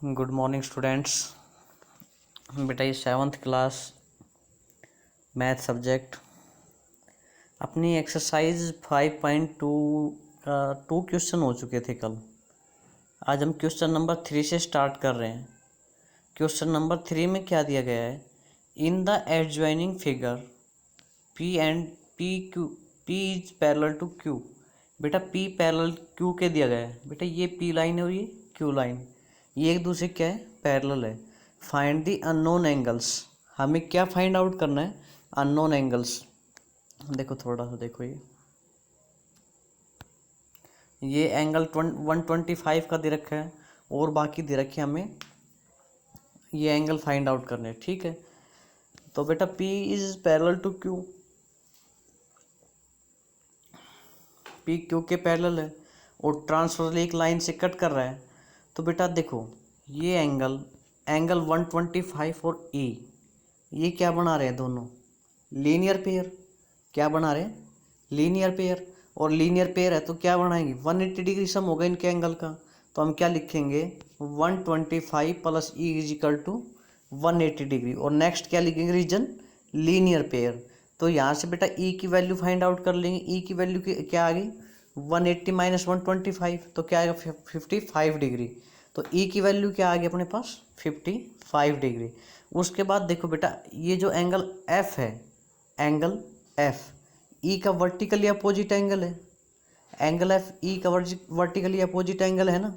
Good morning students. बेटा ये 7th class math subject अपनी एक्सरसाइज 5.2 का 2 क्वेश्चन हो चुके थे कल। आज हम क्वेश्चन नंबर 3 से स्टार्ट कर रहे हैं। क्वेश्चन नंबर 3 में क्या दिया गया है? In the adjoining figure P and P is parallel to Q. बेटा पी पैरेलल क्यू के दिया गया है। बेटा ये पी लाइन है और ये क्यू लाइन, ये एक दूसरे क्या है? पैरेलल है। Find the unknown angles. हमें क्या फाइंड आउट करना है? Unknown angles. देखो थोड़ा सा देखो, ये एंगल 125 का दे रखा है और बाकी दे रखे हमें ये एंगल फाइंड आउट करने हैं। ठीक है, तो बेटा P is parallel to Q, P Q के पैरेलल है और ट्रांसवर्सल एक लाइन से कट कर रहा है। तो बेटा देखो ये एंगल 125 और E ये क्या बना रहे हैं? दोनों लीनियर पेयर। क्या बना रहे हैं? Linear pair. और लीनियर पेयर है तो क्या बनाएंगे? 180 डिग्री सम होगा इनके एंगल का। तो हम क्या लिखेंगे? 125 plus E is equal to 180 degree. और नेक्स्ट क्या लिखेंगे? Reason linear pair. तो यहाँ से बेटा E की वैल्यू फाइंड आउट कर लेंगे। E की वैल्यू क्या आ गई? 180 माइनस 125 तो क्या आएगा? 55 डिग्री। तो E की वैल्यू क्या आ गई अपने पास? 55 डिग्री। उसके बाद देखो बेटा ये जो एंगल F है, एंगल F E का वर्टिकली अपोजिट एंगल है। एंगल F E का वर्टिकली अपोजिट एंगल है ना,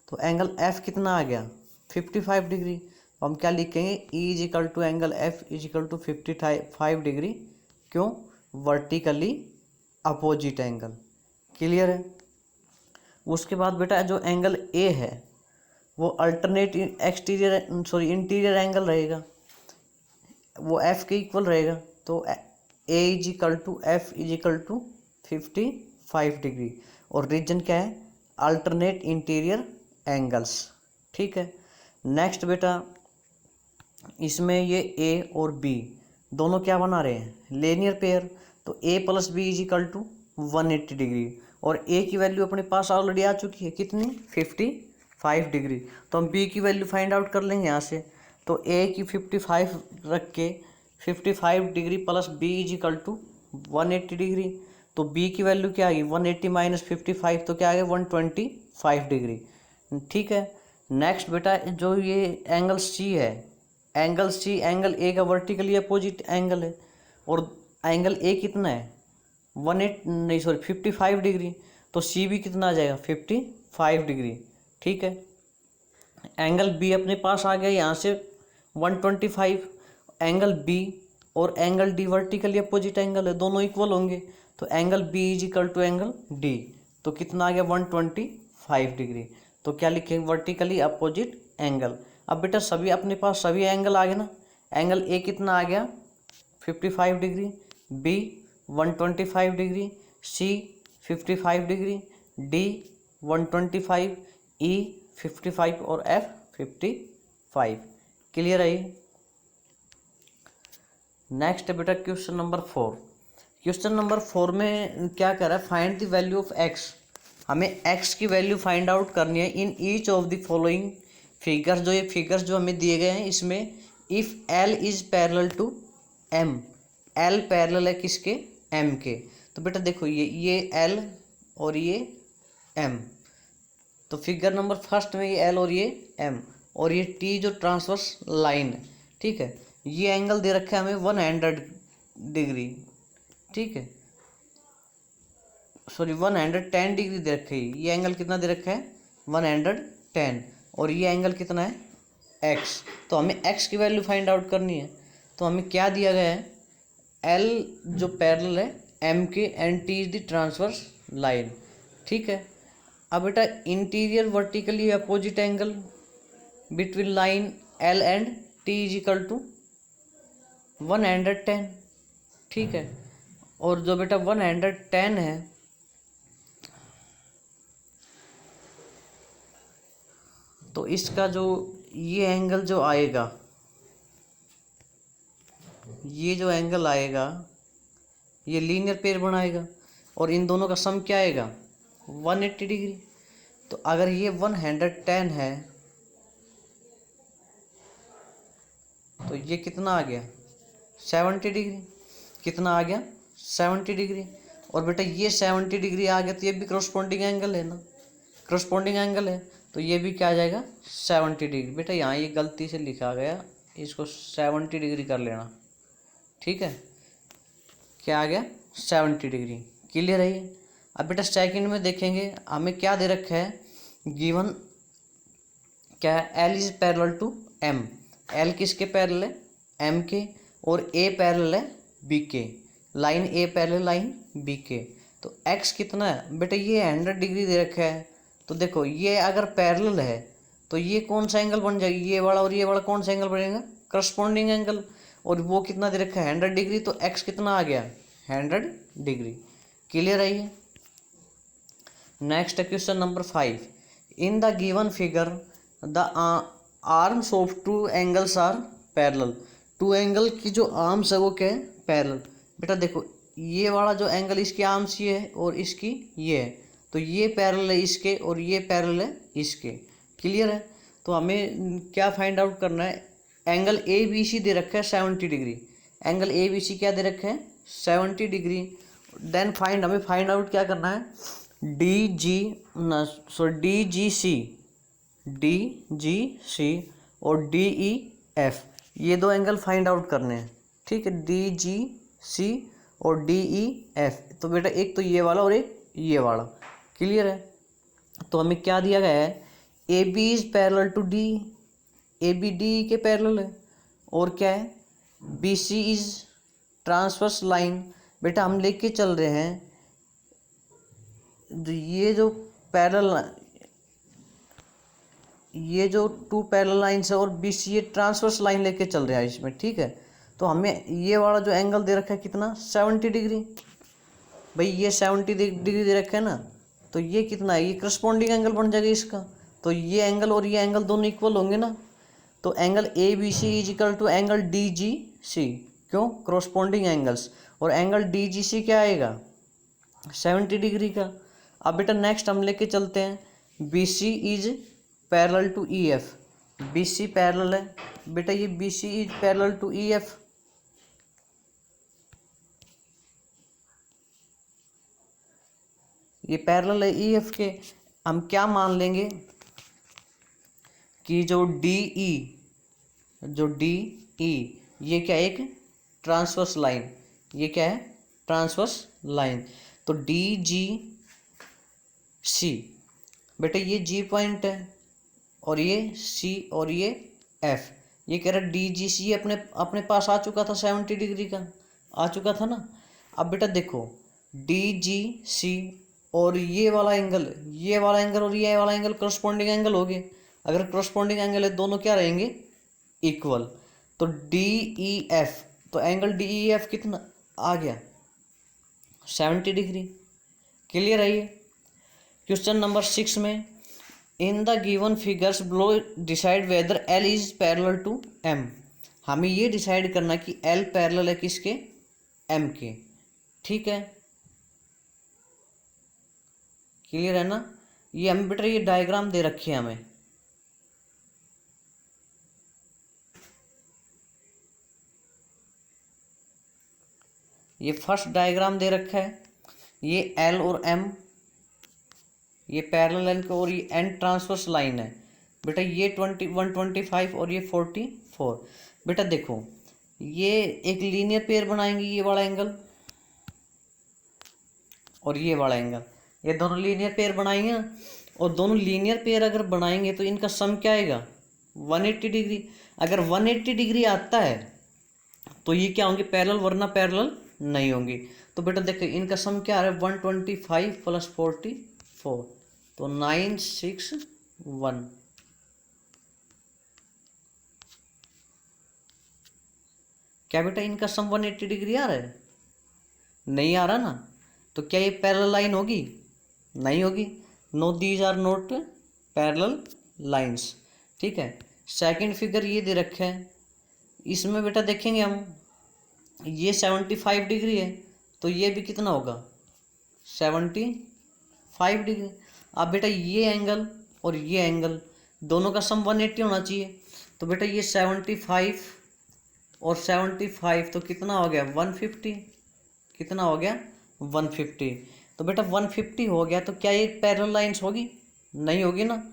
तो एंगल F कितना आ गया? 55 डिग्री। तो हम क्या लिखेंगे? E is equal to angle F is equal to 55 degree. क्यों? Vertically opposite angle. क्लियर है? उसके बाद बेटा जो एंगल A है वो अल्टरनेट इंटीरियर एंगल रहेगा, वो F के इक्वल रहेगा। तो A is equal to F is equal to 55 degree. और रीजन क्या है? Alternate interior angles. ठीक है, नेक्स्ट बेटा इसमें ये A और B दोनों क्या बना रहे हैं? Linear pair. तो A plus B is equal to 180 degree. और A की वैल्यू अपने पास ऑलरेडी आ चुकी है, कितनी? 55 डिग्री। तो हम B की वैल्यू फाइंड आउट कर लेंगे यहाँ से। तो A की 55 रख के 55 degree plus B is equal to 180 degree. तो B की वैल्यू क्या आ गई? 180 माइनस 55 तो क्या आ गया? 125 डिग्री। ठीक है, नेक्स्ट बेटा जो ये एंगल C है, एंगल C एंगल A का वर्टिकली अपोजिट एंगल है। और एंगल A कितना है? 55 डिग्री। तो C भी कितना आ जाएगा? 55 डिग्री। ठीक है, एंगल B अपने पास आ गया यहाँ से 125। एंगल B और angle D vertically opposite angle है, दोनों इक्वल होंगे। तो angle B is equal to angle D। तो कितना आ गया? 125 डिग्री। तो क्या लिखेंगे? Vertically opposite angle. अब बेटा सभी अपने पास सभी एंगल आ गए ना। एंगल A कितना आ गया? 55 degree, B 125 degree, C 55 degree, D 125, E 55 और F 55। क्लियर है ये? नेक्स्ट है बेटा क्वेश्चन नंबर 4। क्वेश्चन नंबर 4 में क्या कर रहा है? Find the value of x। हमें x की वैल्यू फाइंड आउट करनी है in each of the following figures. जो ये फिगर्स जो हमें दिए गए हैं इसमें if L is parallel to M, L parallel है किसके? M के। तो बेटा देखो ये L और ये M। तो फिगर नंबर फर्स्ट में ये L और ये M और ये T जो ट्रांसवर्स लाइन है। ठीक है, ये एंगल दे रखा है हमें 100 डिग्री। ठीक है, सॉरी 110 डिग्री दे रखी है। ये एंगल कितना दे रखा है? 110। और ये एंगल कितना है? x। तो हमें x की वैल्यू फाइंड आउट करनी है। तो हमें क्या दिया गया है? L जो पैरेलल है M के and T is the transverse line. ठीक है, अब बेटा interior vertically opposite angle between line L and T is equal to 110। ठीक है, और जो बेटा 110 है तो इसका जो ये एंगल जो आएगा, ये जो एंगल आएगा ये लीनियर पेयर बनाएगा। और इन दोनों का सम क्या आएगा? 180 डिग्री। तो अगर ये 110 है तो ये कितना आ गया 70 डिग्री। कितना आ गया 70 डिग्री। और बेटा ये 70 डिग्री आ गया तो ये भी करस्पॉन्डिंग एंगल है ना, करस्पॉन्डिंग एंगल है, तो ये भी क्या आ जाएगा 70 डिग्री। बेटा यहाँ ये गलती से लिखा गया, इसको 70 डिग्री कर लेना, ठीक है। क्या आ गया 70 डिग्री। क्लियर है ये। अब बेटा सेकंड में देखेंगे हमें क्या दे रखा है, गिवन क्या है, L is parallel to M. L किसके पैरेलल है, एम के, और ए पैरेलल है बी के, line A parallel line B के। तो एक्स कितना है बेटा, ये 100 डिग्री दे रखा है। तो देखो ये अगर पैरेलल है तो ये कौन सा एंगल बन जाएगी, ये वाला और ये वाला कौन सा एंगल बनेगा, करस्पॉन्डिंग एंगल। और वो कितना दे रखा है 100 डिग्री, तो एक्स कितना आ गया 100 डिग्री। क्लियर है ये। Next question number 5, in the given figure the arms of two angles are parallel. Two angle की जो आर्म्स है वो क्या है, पैरेलल। बेटा देखो ये वाला जो एंगल इसकी आर्म्स ये है और इसकी ये है, तो ये पैरेलल है इसके और ये पैरेलल है इसके। क्लियर है। तो हमें क्या फाइंड आउट करना है, एंगल ए बी सी दे रखा है 70 degree. Angle A B C क्या दे रखा है 70 डिग्री। देन हमें फाइंड आउट क्या करना है, डी जी सी और डी ई एफ, ये दो एंगल फाइंड आउट करने हैं, ठीक है। डी जी सी और डी ई एफ, तो बेटा एक तो ये वाला और एक ये वाला। क्लियर है। तो हमें क्या दिया गया है, A B is parallel to D, A B D के पैरेलल है, और क्या है B C is transverse line. बेटा हम लेके चल रहे हैं ये जो पैरेलल, ये जो टू पैरेलल लाइन्स है और बी सी ये ट्रांसवर्स लाइन लेके चल रहे हैं इसमें, ठीक है। तो हमें ये वाला जो एंगल दे रखा है कितना 70 डिग्री। भाई ये 70 डिग्री दे रखा है ना, तो ये कितना है, ये करस्पॉन्डिंग एंगल बन जाएगा इसका। तो ये एंगल और ये एंगल दोनों इक्वल होंगे ना, तो angle A B C is equal to angle D G C, क्यों करस्पॉन्डिंग एंगल्स। और एंगल डी जी सी क्या आएगा 70 डिग्री का। अब बेटा नेक्स्ट हम लेके चलते हैं B C is parallel to E F. B C parallel है बेटा, ये B C is parallel to E F. ये पैरेलल है ई एफ के। हम क्या मान लेंगे कि जो डी ई ये क्या है, एक ट्रांसवर्स लाइन, ये क्या है ट्रांसवर्स लाइन। तो डी जी सी बेटा ये जी पॉइंट है और ये सी और ये एफ, ये कह रहा डी जी सी अपने पास आ चुका था 70 डिग्री का, आ चुका था ना। अब बेटा देखो डी जी सी और ये वाला एंगल और ये वाला एंगल करस्पॉन्डिंग एंगल हो गए। अगर करस्पॉन्डिंग एंगल है दोनों क्या रहेंगे इक्वल। तो डी ई एफ, तो एंगल डी ई एफ कितना आ गया 70 डिग्री। क्लियर है ये। क्वेश्चन नंबर 6 में, in the given figures below decide whether L is parallel to M. हमें ये डिसाइड करना कि एल पैरेलल है किसके, एम के, ठीक है। क्लियर है ना। ये हम बेटा ये डायग्राम दे रखी है हमें, ये फर्स्ट डायग्राम दे रखा है। ये एल और एम ये पैरेलल लाइन का और ये एन ट्रांसवर्स लाइन है बेटा। ये 125 और ये 44। बेटा देखो ये एक लीनियर पेयर बनाएंगे, ये वाला एंगल और ये वाला एंगल, ये दोनों लीनियर पेयर बनाएंगे ना। और दोनों लीनियर पेयर अगर बनाएंगे तो इनका सम क्या आएगा 180 डिग्री। अगर 180 डिग्री आता है तो ये क्या होंगे पैरेलल, वरना पैरेलल नहीं होंगे। तो बेटा देखो इनका सम क्या आ रहा है 125 प्लस 44, तो 961। क्या बेटा इनका सम 180 डिग्री आ रहा है, नहीं आ रहा ना। तो क्या ये पैरेलल लाइन होगी, नहीं होगी। No these are not parallel lines, ठीक है। सेकंड फिगर ये दे रखा है, इसमें बेटा देखेंगे हम ये 75 डिग्री है, तो ये भी कितना होगा 75 डिग्री। अब बेटा ये एंगल और ये एंगल दोनों का सम 180 होना चाहिए। तो बेटा ये 75 और 75 तो कितना हो गया 150, कितना हो गया 150। तो बेटा 150 हो गया तो क्या ये पैरेलल लाइंस होगी? नहीं होगी ना।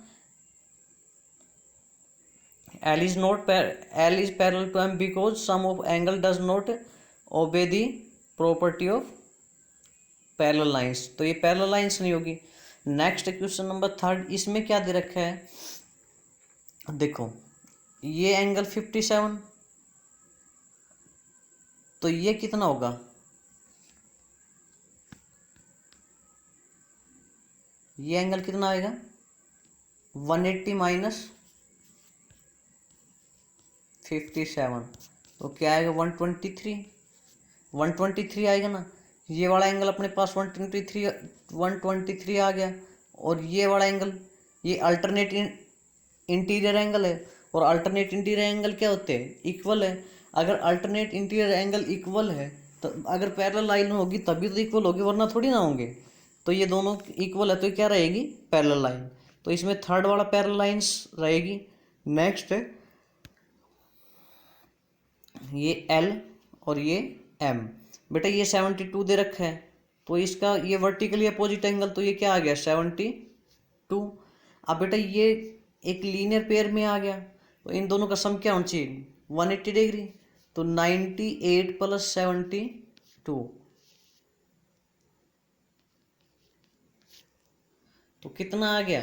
L is not L is parallel to M because sum of angle does not obey the property of parallel lines, तो ये parallel lines नहीं होगी। नेक्स्ट क्वेश्चन नंबर 3, इसमें क्या दे रखा है, देखो ये एंगल 57, तो ये कितना होगा, ये एंगल कितना आएगा 180 माइनस 57, तो क्या आएगा 123 आएगा ना। ये वाला एंगल अपने पास 123 आ गया, और ये वाला एंगल ये अल्टरनेट इंटीरियर एंगल है, और अल्टरनेट इंटीरियर एंगल क्या होते हैं, इक्वल है। अगर अल्टरनेट इंटीरियर एंगल इक्वल है तो अगर पैरेलल लाइन होगी तभी तो इक्वल होगी, वरना थोड़ी ना होंगे। तो ये दोनों इक्वल है तो क्या रहेगी पैरेलल लाइन, तो इसमें थर्ड वाला पैरेलल लाइंस रहेगी। नेक्स्ट है ये L और ये M, बेटा ये 72 दे रखा है, तो इसका ये वर्टिकली अपोजिट एंगल, तो ये क्या आ गया 72। अब बेटा ये एक लीनियर पेयर में आ गया, तो इन दोनों का सम क्या होना चाहिए 180 डिग्री, तो 98 प्लस 72, तो कितना आ गया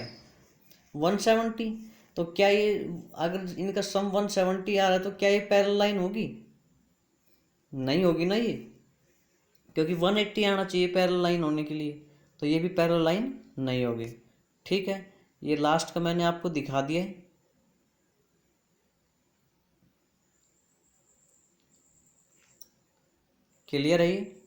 170। तो क्या ये अगर इनका सम 170 आ रहा है तो क्या ये पैरेलल लाइन होगी? नहीं होगी ना ये, क्योंकि 180 आना चाहिए पैरेलल लाइन होने के लिए, तो ये भी पैरेलल लाइन नहीं होगी। ठीक है, ये लास्ट का मैंने आपको दिखा दिया है। क्लियर है ये?